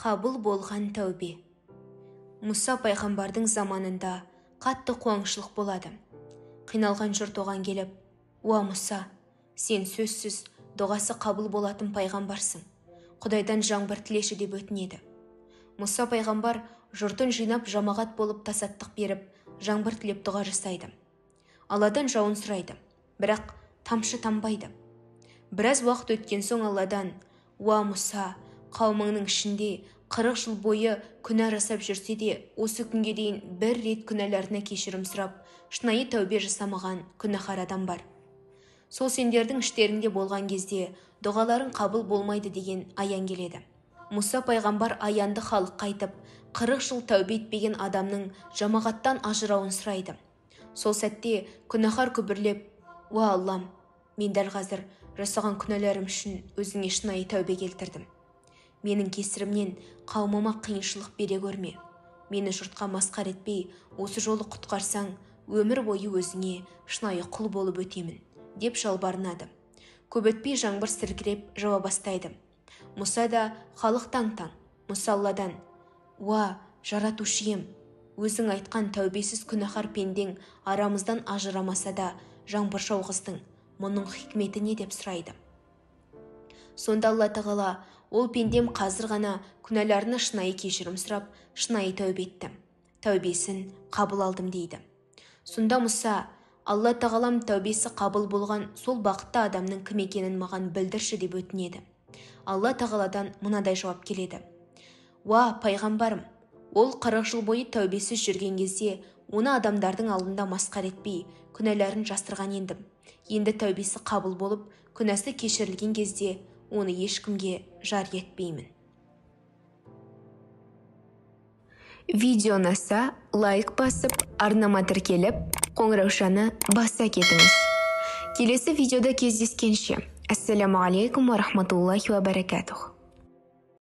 Қабыл болған тәубе. Мұса пайғамбардың заманында қатты қуаңшылық болады. Қиналған жұрт оған келіп: «Уа Мұса, сен сөзсіз дұғасы қабыл болатын пайғамбарсың. Құдайдан жаңбыр тілеші» деп өтінеді. Мұса пайғамбар жұртын жинап жамағат болып тасаттық беріп, жаңбыр тілеп дұға жасайды. Алладан жауын сұрайды, бірақ тамшы тамбайды. Біраз уақыт өткен соң Алладан: «Уа Мұса, қауымыңның ішінде 40 жыл бойы күнә жасап жүрсе де, осы күнге дейін бір рет күнәларына кешірім сұрап, шынайы тәубе жасамаған күнәһар адам бар. Сол сендердің іштеріңде болған кезде дұғаларың қабыл болмайды» деген аян келеді. Мұса пайғамбар аянды халыққа айтып, 40 жыл тәубе етпеген адамның жамағаттан ажырауын сұрайды. Сол сәтте күнәһар күбірлеп: «Уа Аллам, мен дәл қазір жасаған күнәларым үшін өзіңе шынайы тәубе келтірдім. Менің кесірімнен қауымыма қиыншылық бере көрме. Мені жұртқа масқар етпей, осы жолы құтқарсаң, өмір бойы өзіңе шынайы құл болып өтемін» деп жалбарынады. Көп өтпей жаңбыр сіркіреп жауа бастайды. Мұса да халық таң-таң. Мұса Алладан: «Уа, жаратушым, өзің айтқан тәубесіз күнәһар пендең арамыздан ажырамаса да жаңбыр жауғыздың. Мұның хикметі не?» деп сұрайды. Сонда Алла Тағала: «Ол пендем қазір ғана күнәларына шынайы кешірім сұрап, шынайы тәубе етті. Тәубесін қабыл алдым» дейді. Сонда Мұса: «Алла Тағалам тәубесі қабыл болған сол бақытты адамның кім екенін маған білдірші» деп өтінеді. Алла Тағаладан мынадай жауап келеді: «Уа пайғамбарым, ол 40 жыл бойы тәубесіз жүрген кезде оны адамдардың алдында масқар етпей, күнәларын жастырған едім. Енді тәубесі қабыл болып, күнәсі кешірілген кезде оны ешкімге жария етпеймін». Видео ұнаса лайк басып, арнама тіркеліп, қоңыраушаны баса кетіңіз. Келесі видеода кездескенше. Ассаламу алейкум ва рахматуллахи ва баракатух.